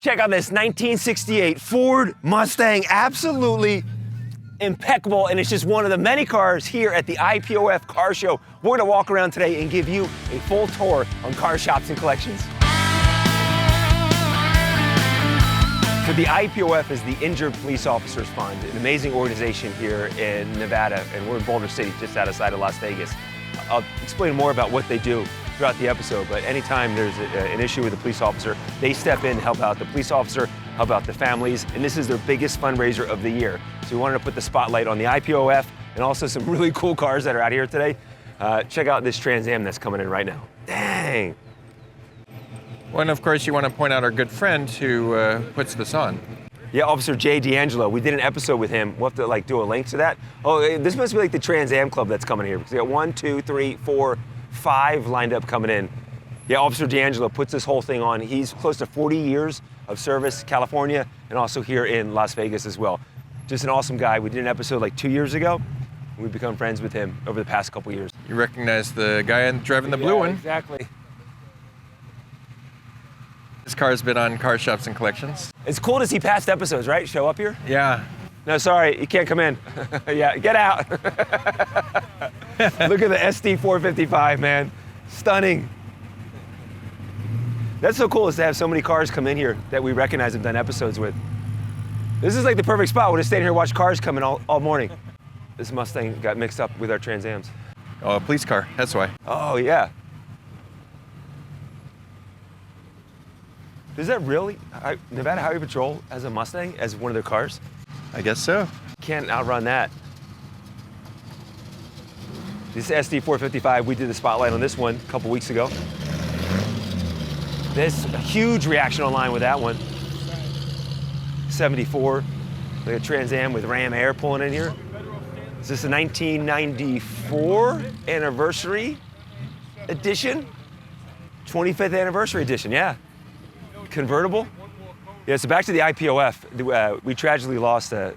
Check out this 1968 Ford Mustang, absolutely impeccable, and it's just one of the many cars here at the IPOF Car Show. We're gonna walk around today and give you a full tour on car shops and collections. So the IPOF is the Injured Police Officers Fund, an amazing organization here in Nevada, and we're in Boulder City, just outside of Las Vegas. I'll explain more about what they do throughout the episode, but anytime there's an issue with a police officer, they step in, help out the police officer, help out the families, and this is their biggest fundraiser of the year. So we wanted to put the spotlight on the IPOF and also some really cool cars that are out here today. Check out this Trans Am that's coming in right now. Dang. Well, and of course you want to point out our good friend who puts this on. Yeah, Officer Jay D'Angelo. We did an episode with him. We'll have to do a link to that. Oh, this must be like the Trans Am Club that's coming here, because we got 1, 2, 3, 4, 5 lined up coming in. Yeah, Officer D'Angelo puts this whole thing on. He's close to 40 years of service, California, and also here in Las Vegas as well. Just an awesome guy. We did an episode like 2 years ago. We've become friends with him over the past couple years. You recognize the guy driving the blue one? Exactly. This car's been on Car Shops and Collections. It's cool to see past episodes, right? Show up here? Yeah. No, sorry, you can't come in. Yeah, get out. Look at the SD455, man. Stunning. That's so cool is to have so many cars come in here that we recognize and done episodes with. This is like the perfect spot. We're just staying here and watch cars come in all morning. This Mustang got mixed up with our Trans Ams. Oh, a police car, that's why. Oh, yeah. Is that really? Nevada Highway Patrol has a Mustang as one of their cars? I guess so. Can't outrun that. This SD455, we did the spotlight on this one a couple weeks ago. There's a huge reaction online with that one. 74, like a Trans Am with Ram Air pulling in here. Is this a 1994 anniversary edition? 25th anniversary edition, yeah. Convertible? Yeah, so back to the IPOF. We tragically lost a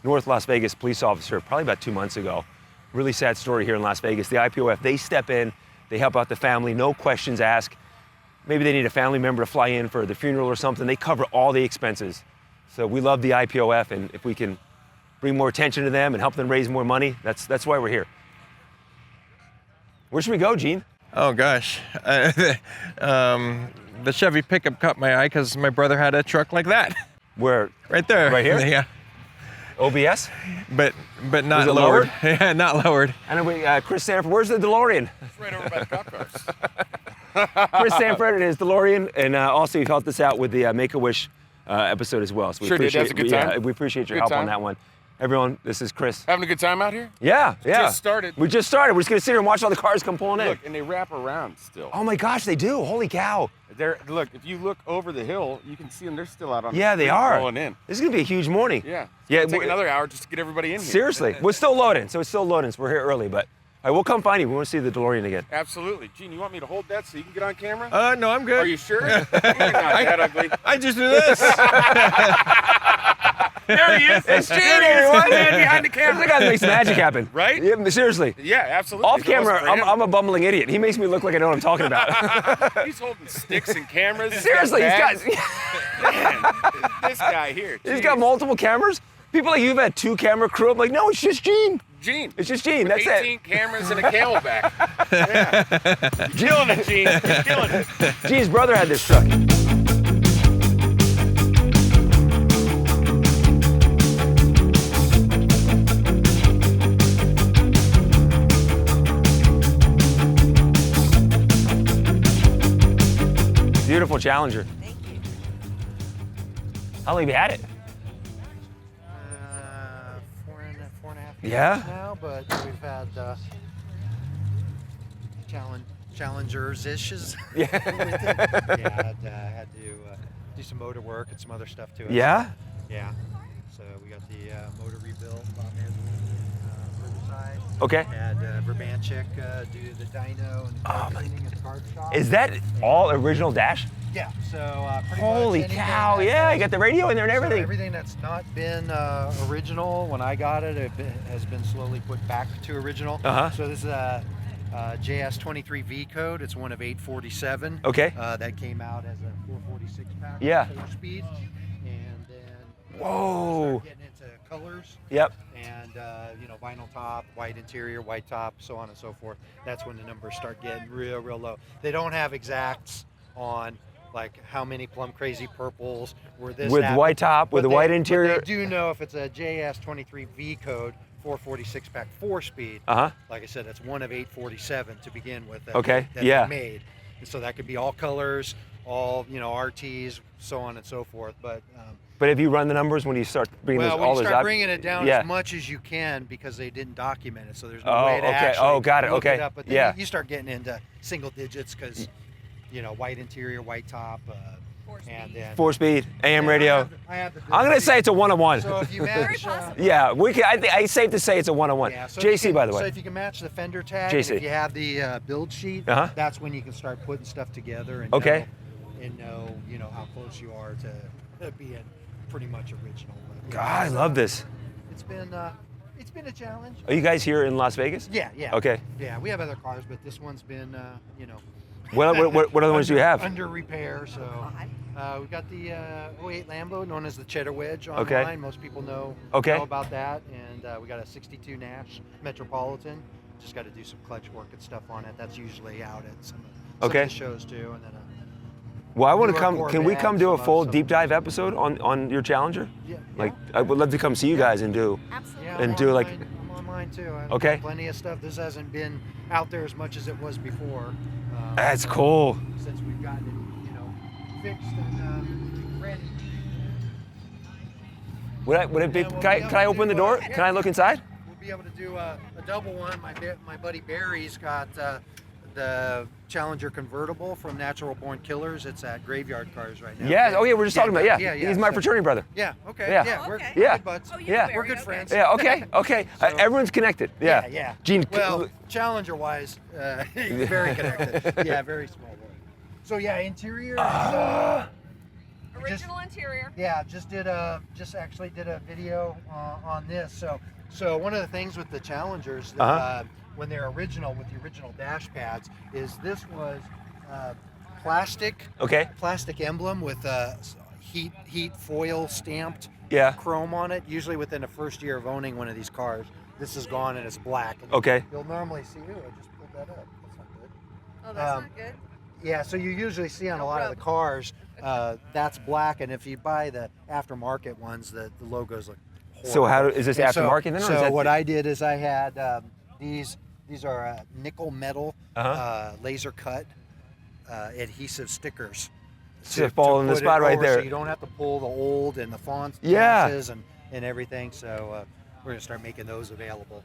North Las Vegas police officer probably about 2 months ago. Really sad story here in Las Vegas. The IPOF, they step in, they help out the family, no questions asked. Maybe they need a family member to fly in for the funeral or something. They cover all the expenses. So we love the IPOF, and if we can bring more attention to them and help them raise more money, that's why we're here. Where should we go, Gene? Oh gosh. The Chevy pickup caught my eye because my brother had a truck like that. Where? Right there. Right here? Yeah. OBS? But not Was it lowered. lowered? Yeah, not lowered. And then Chris Sanford, where's the DeLorean? It's right over by the cop cars. Chris Sanford and his DeLorean, and also you've helped us out with the Make-A-Wish episode as well. So we Sure did. appreciate, That's a good time. Yeah, we appreciate your Good help on time. that one. Everyone, this is Chris. Having a good time out here? Yeah. Just started. We just started. We're just gonna sit here and watch all the cars come pulling in. Look, and they wrap around still. Oh my gosh, they do. Holy cow. Look, if you look over the hill, you can see them. They're still out on Yeah, the they street are. rolling in. This is gonna be a huge morning. Yeah. Yeah, It'll take we're- another hour just to get everybody in here. Seriously. We're still loading, so it's still loading, so we're here early, but all right, we'll come find you. We want to see the DeLorean again. Absolutely. Gene, you want me to hold that so you can get on camera? No, I'm good. Are you sure? You're not that ugly. I just do this. There he is. It's Gene, There he is. everyone. Man behind the This camera. guy makes magic happen. Right? Yeah, seriously. Yeah, absolutely. Off If it wasn't camera, for him, I'm a bumbling idiot. He makes me look like I know what I'm talking about. He's holding sticks and cameras. Seriously, he's got Man, this guy here. he's got multiple cameers. People like you've had 2 camera crew. I'm like, no, it's just Gene. Gene. It's just Gene. With That's 18 it. cameras and a camelback. Yeah. Killing it, Gene. You're killing it. Gene's brother had this truck. Beautiful Challenger. Thank you. How long have you had it? Four and a half years Yeah? now, but we've had challengers issues. Yeah. Yeah, had to do some motor work and some other stuff to it. Yeah? Yeah. So we got the motor rebuilt on there, Riverside. Okay. Had Verbanchik do the dyno and the car cleaning at the car shop. Is that all original dash? Yeah. So pretty Holy much anything cow, that yeah, has- you got the radio in there and So everything. everything that's not been original when I got it, has been slowly put back to original. Uh-huh. So this is a JS23V code. It's one of 847. Okay. That came out as a 447 446 pack. Yeah. 4-speed, and then Whoa. start getting into colors. Yep. And you know, vinyl top, white interior, white top, so on and so forth. That's when the numbers start getting real low. They don't have exacts on like how many plum crazy purples were this With that, white top, with a white but interior. they do know if it's a JS23V code 446 pack 4-speed. Uh-huh. Like I said, that's one of 847 to begin with. That Okay, that yeah. they made, and so that could be all colors, all RTs, so on and so forth. But But if you run the numbers when you start bringing well, those, when all you those start up, bringing it down yeah. as much as you can, because they didn't document it, so there's no Oh, way to okay. actually Oh, got it. look Okay. it up. But then Yeah. you start getting into single digits because, white interior, white top, and then 4-speed, AM radio. I have the I'm gonna say it's a 101. So if you match, Yeah, we can. I think it's safe to say it's a 101. yeah, so if you JC, can- by the So way. if you can match the fender tag, JC. and if you have the build sheet, Uh-huh. that's when you can start putting stuff together and Okay. know how close you are to being pretty much original. But, God, I love this. It's been a challenge. Are you guys here in Las Vegas? Yeah. Okay. Yeah, we have other cars, but this one's been What other ones do you have? under repair. So we got the 08 Lambo, known as the Cheddar Wedge online. Okay. Most people know Okay. about that, and we got a 62 Nash Metropolitan. Just got to do some clutch work and stuff on it. That's usually out at some of Okay. the shows too, and then Well, I want to Newer come. Can we Corvette, come do a some full other deep dive episode on your Challenger? yeah. Like, I would love to come see you guys and do. Absolutely. Yeah, and I'm do, like- I'm on mine too. I've Okay. got plenty of stuff. This hasn't been out there as much as it was before. That's cool. Since we've gotten it, fixed and ready. Would it be? Yeah, we'll Can I, be able can I to open the do, door? yeah. Can I look inside? We'll be able to do a double one. My buddy Barry's got the Challenger convertible from Natural Born Killers. It's at Graveyard Cars right now. Yeah. Oh yeah, we're just talking about Yeah. He's my So- fraternity brother. Yeah. Okay. Yeah. Yeah. We're Okay. Yeah. good buds. Oh, you Yeah. know We're Barry, good okay. friends. Yeah. Okay. Okay. So- Everyone's connected. Yeah. Yeah. Gene. Well, Challenger-wise, very connected. Yeah, very small world. So yeah, interior. is, Original interior. Yeah, just actually did a video on this. So one of the things with the Challengers, when they're original with the original dash pads, is this was plastic Okay. emblem with heat foil stamped Yeah. chrome on it. Usually within the first year of owning one of these cars, this is gone and it's black. And Okay. You'll normally see. Ooh, I just pulled that up. That's not good. Oh, that's not good. Yeah, so you usually see on a lot of the cars, that's black, and if you buy the aftermarket ones, the logos look horrible. So is this And aftermarket then, or So is that what I did is I had these are nickel metal laser cut adhesive stickers. Just fall in the put it spot right over there. So you don't have to pull the old and the fonts Yeah. and everything. So we're gonna start making those available.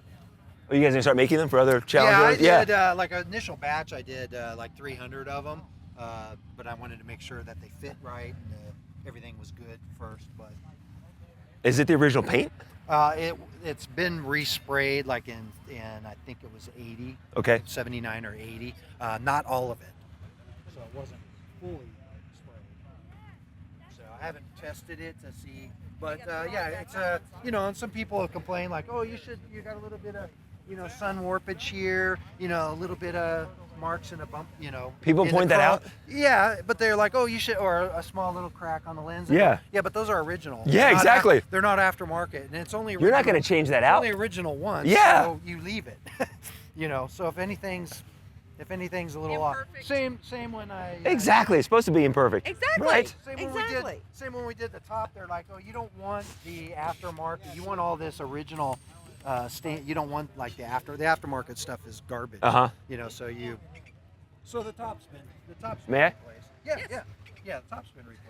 Are you guys gonna start making them for other Challengers? Yeah, I did like an initial batch. I did like 300 of them, but I wanted to make sure that they fit right and everything was good first. But Is it the original paint? it's been resprayed like in I think it was 80, Okay. 79 or 80. Not all of it, so it wasn't fully sprayed. So I haven't tested it to see, but yeah, it's and some people have complained like, oh, you got a little bit of sun warpage here, a little bit of marks in a bump, People in the point that chrome. out? Yeah, but they're like, oh, you should, or a small little crack on the lens. Yeah. Yeah, but those are original. Yeah, They're not exactly. they're not aftermarket, and it's only You're not original- gonna change that it's out. only original ones. Yeah. So you leave it. So if anything's a little off. Imperfect. Same when I Exactly. It's supposed to be imperfect. Exactly. Right. Same when we did the top. They're like, oh, you don't want the aftermarket. You want all this original. You don't want like the aftermarket stuff is garbage. Uh-huh. So the top's been May I? replaced. Yeah, the top's been replaced.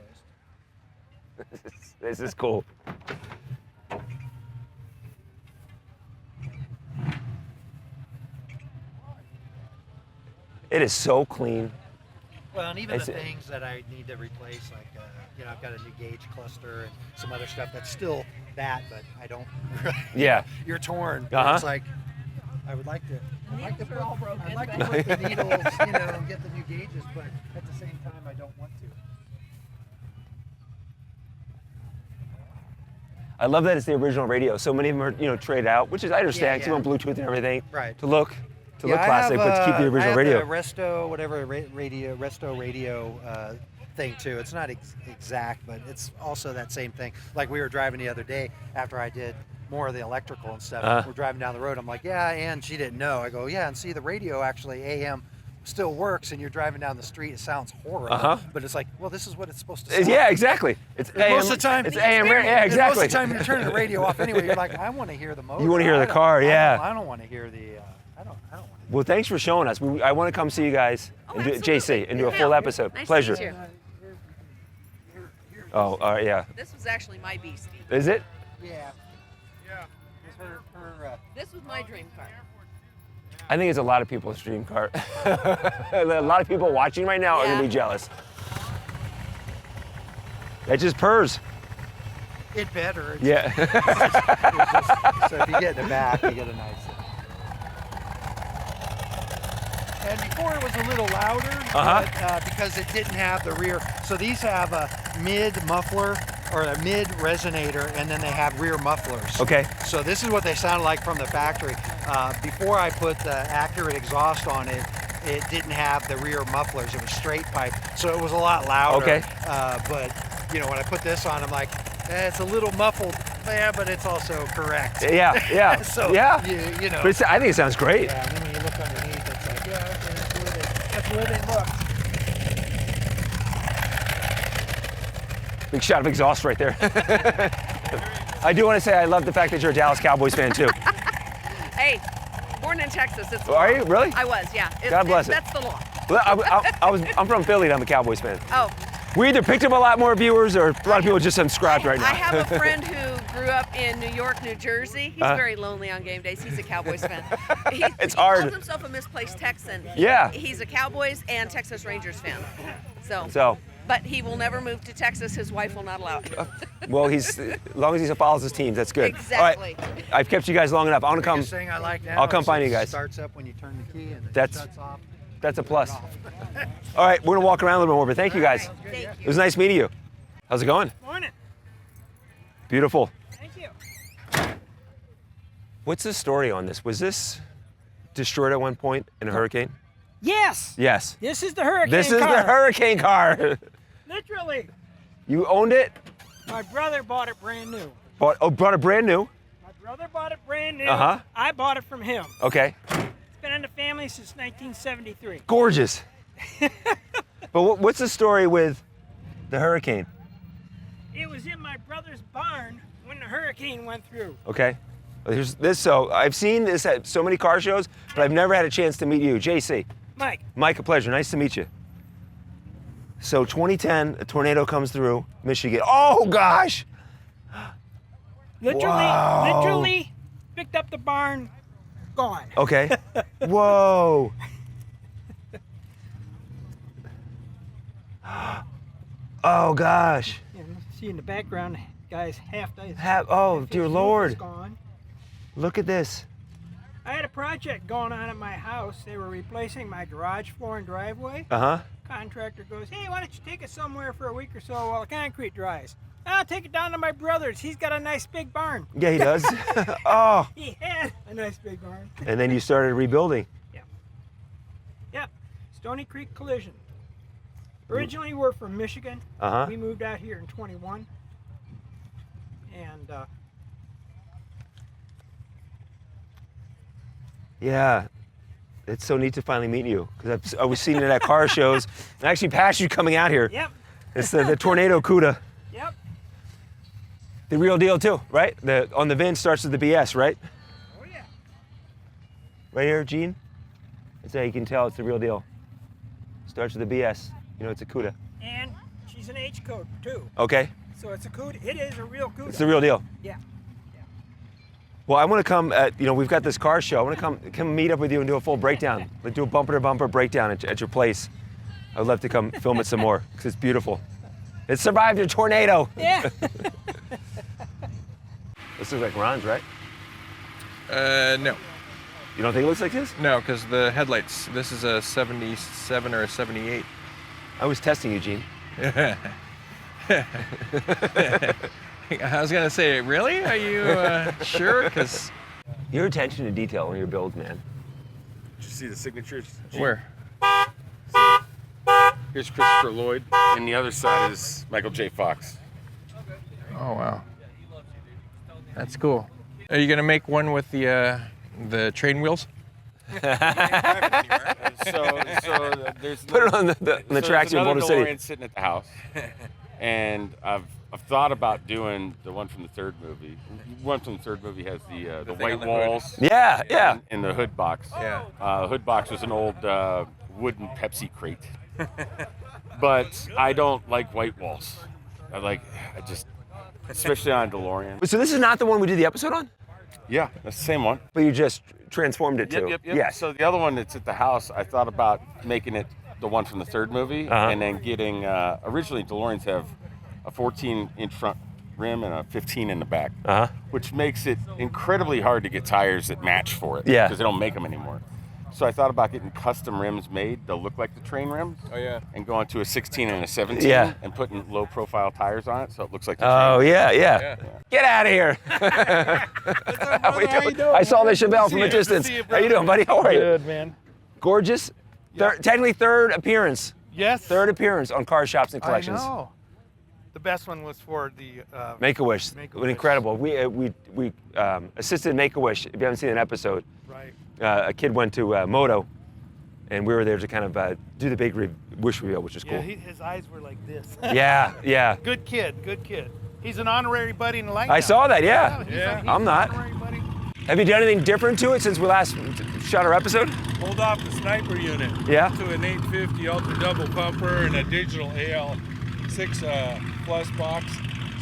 This is cool. It is so clean. Well, and even the It's- things that I need to replace, like I've got a new gauge cluster and some other stuff that's still that, but I don't. Yeah. You're torn. Uh-huh. It's like I would like to. Needles are all broken, I'd like to but- put the needles, and get the new gauges, but at the same time, I don't want to. I love that it's the original radio. So many of them are, traded out, which is I understand. 'Cause you yeah. want Bluetooth and everything. Right. To look Yeah, I classic, have, but to keep the I original have radio. The Resto, whatever radio, Resto radio thing too. It's not exact, but it's also that same thing. Like we were driving the other day after I did more of the electrical and stuff. We're driving down the road. I'm like, yeah, and she didn't know. I go, yeah, and see the radio actually AM still works, and you're driving down the street. It sounds horrible, but it's like, well, this is what it's supposed to sound. Yeah, exactly. It's AM. Most of the time, it's AM. Yeah, exactly. Most of the time, you're turning the radio off anyway. You're like, I want to hear the motor. You want to hear the car, yeah. I don't want to hear the. I don't want to. Well, thanks for showing us. I want to come see you guys, and do, JC, and do a full episode. Nice Pleasure. To meet you. Oh, all right, yeah. This was actually my beastie. Is it? Yeah. This was my dream car. I think it's a lot of people's dream car. A lot of people watching right now are gonna be jealous. That just purrs. It better. Yeah. So if you get in the back, you get a nice. And before it was a little louder, but, because it didn't have the rear. So these have a mid muffler or a mid resonator, and then they have rear mufflers. Okay. So this is what they sounded like from the factory. Before I put the accurate exhaust on it, it didn't have the rear mufflers. It was straight pipe, so it was a lot louder. Okay. But you know, when I put this on, I'm like, it's a little muffled, yeah, but it's also correct. Yeah, yeah. So yeah. you know. But I think it sounds great. Yeah, and then when you look underneath, it's like, yeah, okay, that's where they look. Big shot of exhaust right there. I do want to say I love the fact that you're a Dallas Cowboys fan too. Hey, born in Texas. It's the Are law. you really? I was, yeah. God bless it. That's the law. Well, I'm from Philly and I'm a Cowboys fan. Oh. We either picked up a lot more viewers or a lot of people just unsubscribed right now. I have a friend who grew up in New York, New Jersey. He's very lonely on game days. He's a Cowboys fan. It's he hard. calls himself a misplaced Texan. Yeah. He's a Cowboys and Texas Rangers fan. So. But he will never move to Texas. His wife will not allow it. Well, as long as he follows his teams, that's good. Exactly. All right, I've kept you guys long enough. I want to come. The thing I like now I'll come is find it you guys. Starts up when you turn the key and That's- it shuts off. That's a plus. All right, we're gonna walk around a little bit more, but thank you guys. Thank you. It was nice meeting you. How's it going? Morning. Beautiful. Thank you. What's the story on this? Was this destroyed at one point in a hurricane? Yes. Yes. This is the hurricane This is car. the hurricane car. Literally. You owned it? My brother bought it brand new. Brought it brand new. My brother bought it brand new. Uh-huh. I bought it from him. Okay. It's been in the family since 1973. Gorgeous. But what's the story with the hurricane? It was in my brother's barn when the hurricane went through. Okay. Well, here's this. So I've seen this at so many car shows, but I've never had a chance to meet you. JC. Mike, A pleasure. Nice to meet you. So 2010, a tornado comes through Michigan. Oh gosh! literally picked up the barn, gone. Okay. Whoa. Oh gosh. And see in the background, guys, half the Oh half dear his roof Lord. is gone. Look at this. I had a project going on at my house. They were replacing my garage floor and driveway. Uh-huh. Contractor goes, hey, why don't you take it somewhere for a week or so while the concrete dries? I'll take it down to my brother's. He's got a nice big barn. Yeah, he does. Oh. He had a nice big barn. And then you started rebuilding. Yep. Stony Creek Collision. Originally, we're from Michigan. Uh-huh. We moved out here in 21. And Yeah. It's so neat to finally meet you because I was seeing it at car shows. I actually passed you coming out here. yep, It's the Tornado Cuda. yep. The real deal too, right? On the VIN starts with the BS, right? Oh yeah. Right here, Gene? That's how you can tell it's the real deal. Starts with the BS. You know, it's a Cuda. And she's an H code too. Okay? So it's a Cuda. It is a real Cuda. It's the real deal. Yeah. Well, I want to come we've got this car show. I want to come meet up with you and do a full breakdown. Like do a bumper to bumper breakdown at your place. I would love to come film it some more because it's beautiful. It survived a tornado. Yeah. This looks like Ron's, right? No. You don't think it looks like this? No, because the headlights, this is a 77 or a 78. I was testing you, Gene. I was going to say, really? Are you sure? Because Your attention to detail on your builds, man. Did you see the signatures? where? Here's Christopher Lloyd, and the other side is Michael J. Fox. Oh wow, that's cool. Are you gonna make one with the train wheels? So there's Put it on the tracks in Boulder City. DeLorean sitting at the house, and I've thought about doing the one from the third movie. One from the third movie has the white walls. Yeah, yeah. In the hood box. Yeah. The hood box was an old wooden Pepsi crate. But I don't like white walls. I just, especially on a DeLorean. So this is not the one we did the episode on? Yeah, that's the same one. But you just transformed it to? Yep. Yes. So the other one that's at the house, I thought about making it the one from the third movie, and then getting, originally DeLoreans have a 14-inch front rim and a 15 in the back, which makes it incredibly hard to get tires that match for it, because they don't make them anymore. So I thought about getting custom rims made. They'll look like the train rims. Oh yeah. And going to a 16 and a 17 and putting low-profile tires on it, so it looks like the train. Oh yeah. Get out of here. How we doing? I saw the Chevelle from a distance. How you doing, buddy? How are you? Good, man. Gorgeous. Technically third appearance. Yes. Third appearance on Car Shops and Collections. I know. The best one was for the Make-A-Wish. Make-A-Wish. Incredible. We assisted Make-A-Wish. If you haven't seen an episode, right. A kid went to Moto, and we were there to kind of do the big wish reveal, which is cool. Yeah, his eyes were like this. Yeah. Good kid. He's an honorary buddy in the light. I saw that. Yeah. He's I'm not. an honorary buddy. Have you done anything different to it since we last shot our episode? Pulled off the sniper unit. Yeah. To an 850 Ultra double pumper and a digital AL6 plus box.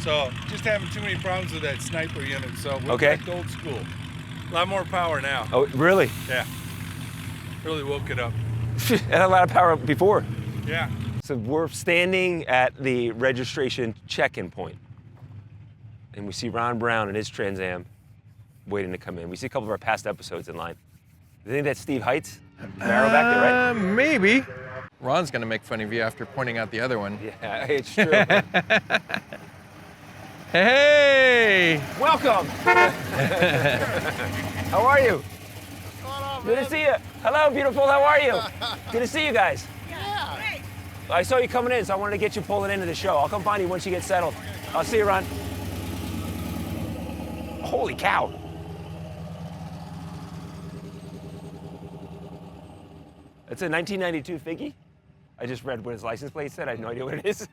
So just having too many problems with that sniper unit. So we're back to old school. A lot more power now. Oh, really? Yeah. Really woke it up. It had a lot of power before. Yeah. So we're standing at the registration check-in point, and we see Ron Brown and his Trans Am waiting to come in. We see a couple of our past episodes in line. You think that's Steve Heights? Barrel back there, right? Maybe. Ron's gonna make fun of you after pointing out the other one. Yeah, it's true. Hey! Welcome. How are you? Good to see you. Hello, beautiful. How are you? Good to see you guys. Yeah. I saw you coming in, so I wanted to get you pulling into the show. I'll come find you once you get settled. I'll see you, Ron. Holy cow. It's a 1992 Figgy. I just read what his license plate said. I have no idea what it is.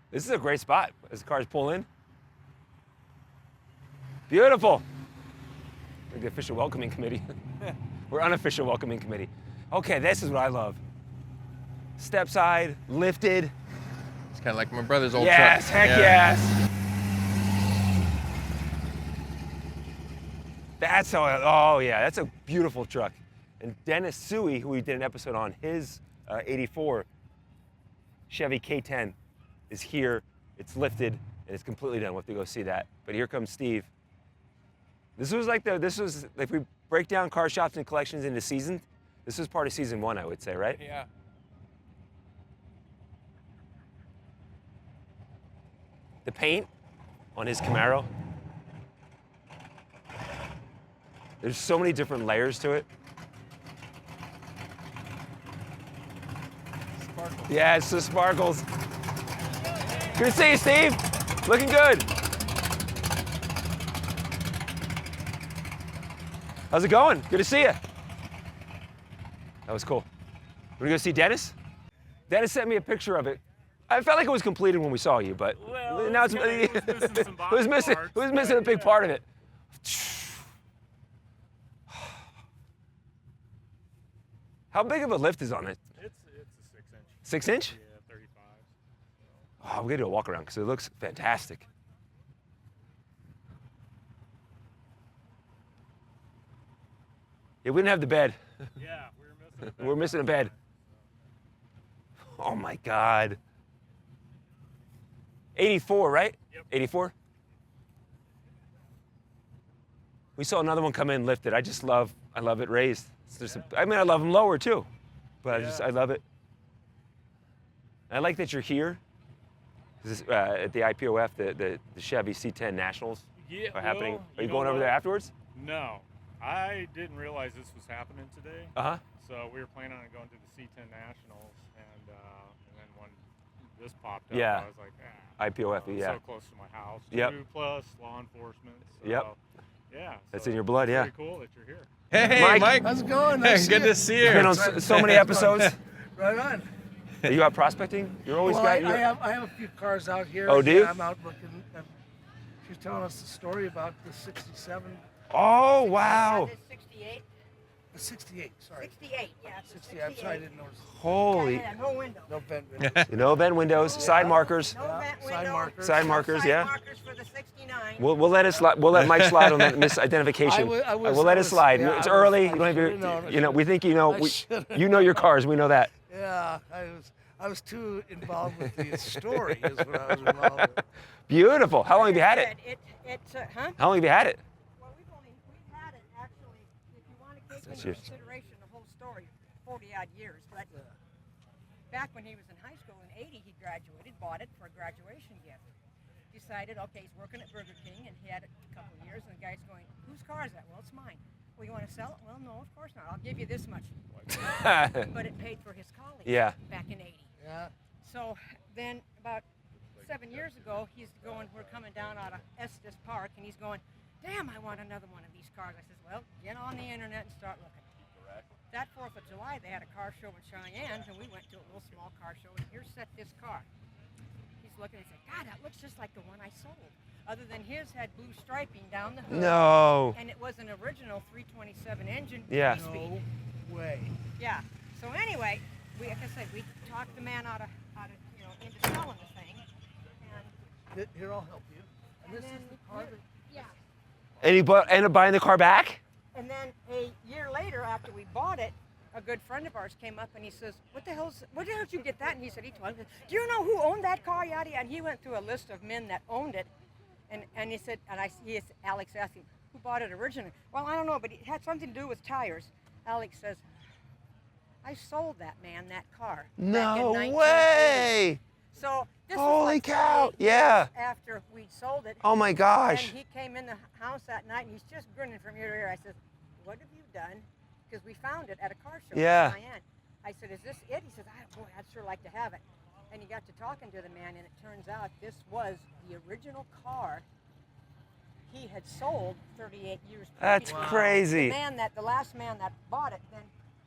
This is a great spot as the cars pull in. Beautiful. Like the official welcoming committee. We're unofficial welcoming committee. Okay, this is what I love. Step side, lifted. It's kind of like my brother's old Yes, truck. heck yes. That's how, oh yeah, that's a beautiful truck. And Dennis Suey, who we did an episode on, his 84 Chevy K10 is here. It's lifted and it's completely done. We'll have to go see that. But here comes Steve. This was like if we break down Car Shops and Collections into seasons, this was part of season 1, I would say, right? Yeah. The paint on his Camaro. There's so many different layers to it. Sparkles. Yeah, it's the sparkles. Good to see you, Steve. Looking good. How's it going? Good to see you. That was cool. We're gonna go see Dennis? Dennis sent me a picture of it. I felt like it was completed when we saw you, but now it's it was missing a big part of it. How big of a lift is on it? It's a 6-inch. 6 inch? Yeah, 35. Oh, we're gonna do a walk around because it looks fantastic. Yeah, we didn't have the bed. Yeah, we were missing it. We're missing a bed. Oh my God. 84, right? Yep. 84? We saw another one come in lifted. I love it raised. I love them lower too, but I love it. I like that you're here. This is, at the IPOF, the Chevy C10 Nationals are happening. Well, Are you going over there afterwards? No. I didn't realize this was happening today. Uh-huh. So we were planning on going to the C10 Nationals, and then when this popped up, Yeah. I was like, IPOF, yeah. So close to my house. Yep. 2+ law enforcement. So, Yep. Yeah. That's so in your blood, it's yeah. Pretty cool that you're here. Hey, Mike. How's it going? Good to see you. Been on so many episodes. Right on. Are you out prospecting? You're always Well, got. I have a few cars out here. Oh, do you? I'm out looking. She's telling us the story about the 67. Oh wow! 68. The 68. Sorry. 68. Yeah. 68. I'm sorry, I didn't notice. Holy. Yeah, no window. No vent windows. No vent windows, side markers. No vent window. Side markers. Side markers, yeah. Markers for the 69. We'll let it slide. We'll let Mike slide on that misidentification. We'll let it slide. It's early. You don't have to, you know, we think you know. You know your cars. We know that. Yeah, I was too involved with the story. Is what I was involved with. Beautiful. How long have you had it? Huh? How long have you had it? Well, we've had it actually. If you want to take That's into yours. consideration the whole story, 40-odd years. But back when he was in high school in '80, he graduated, bought it for a graduation gift. Decided, okay, he's working at Burger King, and he had it a couple of years. And the guy's going, "Whose car is that?" "Well, it's mine." "Well, you want to sell it?" "Well, no, of course not. I'll give you this much." But it paid for his college. Yeah. Back in '80. Yeah. So then about 7 years ago, we're coming down out of Estes Park, and he's going, "Damn, I want another one of these cars." I says, "Well, get on the internet and start looking." That 4th of July, they had a car show in Cheyenne, and we went to a little small car show, and here sat this car. He's looking and said, "God, that looks just like the one I sold." Other than his had blue striping down the hood. No. And it was an original 327 engine. Yeah. 3-speed. No way. Yeah. So anyway, like I said, we talked the man out of into selling the thing. And Here, I'll help you. And this then is the car that yeah. And he ended up buying the car back? And then a year later, after we bought it, a good friend of ours came up and he says, "What the hell did you get that?" And he said, "Do you know who owned that car?" Yada yada. And he went through a list of men that owned it, and he said, Alex asked him, "Who bought it originally?" "Well, I don't know, but it had something to do with tires." Alex says, "I sold that man that car." back in No 1980. way! So this Holy was like cow! 48 years Yeah. after we'd sold it. Oh my gosh! And he came in the house that night and he's just grinning from ear to ear. I said, "What have you done?" Because we found it at a car show Yeah. in Cheyenne. I said, "Is this it?" He says, "Boy, I'd sure like to have it." And he got to talking to the man, and it turns out this was the original car he had sold 38 years That's previous. crazy. The last man that bought it then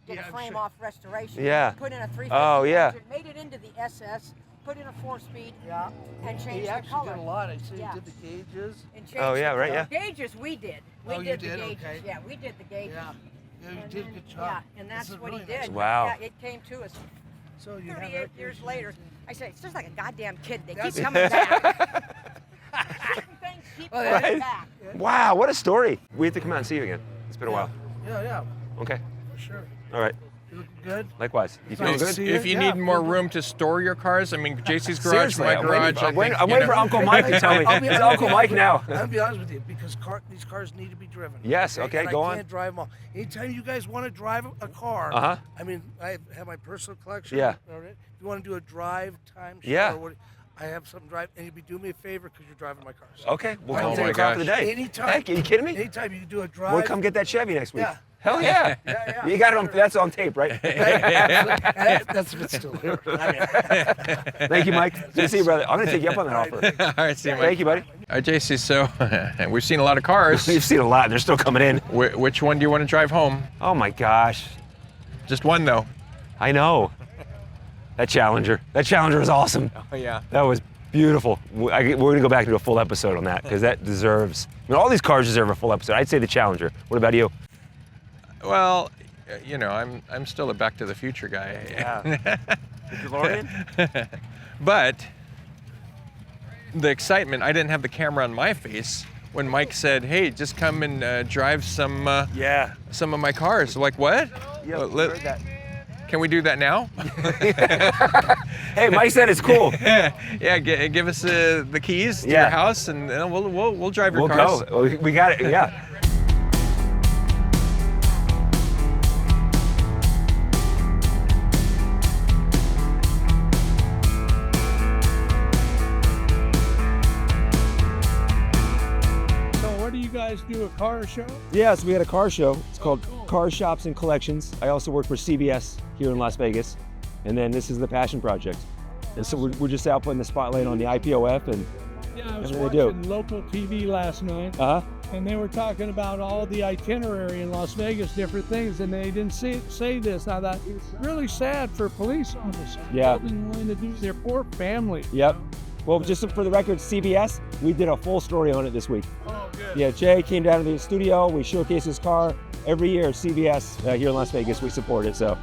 did Yeah, a I'm frame sure. off restoration. Yeah. Put in a 350 Oh, yeah. engine, made it into the SS, put in a 4-speed, Yeah. and changed He the actually color. did a lot. I see Yeah. he did the gauges. And Oh, changed yeah, the right, color. yeah. Gauges we did. We Oh, you did the did? gauges. Okay. Yeah, we did the gauges. Yeah. Yeah, you And did a then- good job. Yeah, and that's This is what he really nice. did. Wow. Yeah, it came to us So you have 38 air years conditioning. later. I said, it's just like a goddamn kid. They That's- keep coming back. Certain things keep coming Right. back. Wow, what a story. We have to come out and see you again. It's been a while. Yeah, Okay. for sure. All right. You look good. Likewise. You feeling Nice to good? see you. If you Yeah, need more feel good. room to store your cars, I mean, JC's garage, Seriously, my I'm garage. waiting, I think, I'm waiting for Uncle Mike to tell me. I'll be It's honest Uncle with Mike you. now. I'll be honest with you, because these cars need to be driven. Yes, okay, And go I on. can't drive them all. Anytime you guys want to drive a car, Uh-huh. I mean, I have my personal collection. Yeah. If you want to do a drive time show, Yeah. or what, I have something drive, and you'd be doing me a favor because you're driving my cars. Okay, we'll Oh come take my a car for the gosh. day. Anytime. Heck, are you kidding me? Anytime you can do a drive. We'll come get that Chevy next week. Yeah. Hell yeah. Yeah. You got it on, that's on tape, right? That's if it's still here. Thank you, Mike. Good to see you, brother. I'm going to take you up on that offer. All right, see you, Mike. Thank you, buddy. All right, JC, so we've seen a lot of cars. We've seen a lot. They're still coming in. Which one do you want to drive home? Oh, my gosh. Just one, though. I know. That Challenger. That Challenger was awesome. Oh, yeah. That was beautiful. We're going to go back and do a full episode on that because that deserves, I mean, all these cars deserve a full episode. I'd say the Challenger. What about you? Well, you know, I'm still a Back to the Future guy. Yeah. The DeLorean? But the excitement, I didn't have the camera on my face when Mike said, "Hey, just come and drive some Yeah. of my cars." Like, what? Yeah, Well, heard that. Can we do that now? Hey, Mike said it's cool. Yeah, give us the keys to Yeah. your house, and we'll drive your We'll cars. go. We got it. Yeah. So what are you guys guys do a car show? Yeah, so we had a car show. It's called Car Shops and Collections. I also work for CBS here in Las Vegas. And then this is the Passion Project. And so we're just out putting the spotlight on the IPOF and Yeah, I was everything they do. watching local TV last night, Uh-huh. and they were talking about all the itinerary in Las Vegas, different things, and they didn't say this. I thought, it's really sad for police officers. Yeah. They didn't want to do their poor family. Yep. Well, just for the record, CBS, we did a full story on it this week. Oh, good. Yeah, Jay came down to the studio. We showcased his car. Every year, CBS here in Las Vegas, we support it. So,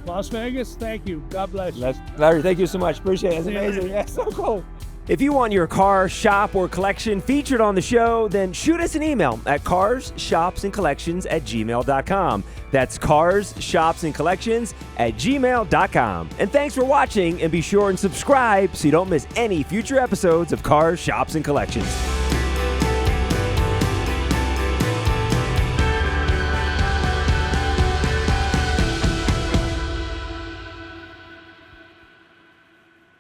Las Vegas, thank you. God bless you. Larry, thank you so much. Appreciate it. It's amazing. Yeah, so cool. If you want your car, shop, or collection featured on the show, then shoot us an email at carshopsandcollections@gmail.com. That's carshopsandcollections@gmail.com. And thanks for watching, and be sure and subscribe so you don't miss any future episodes of Cars, Shops, and Collections.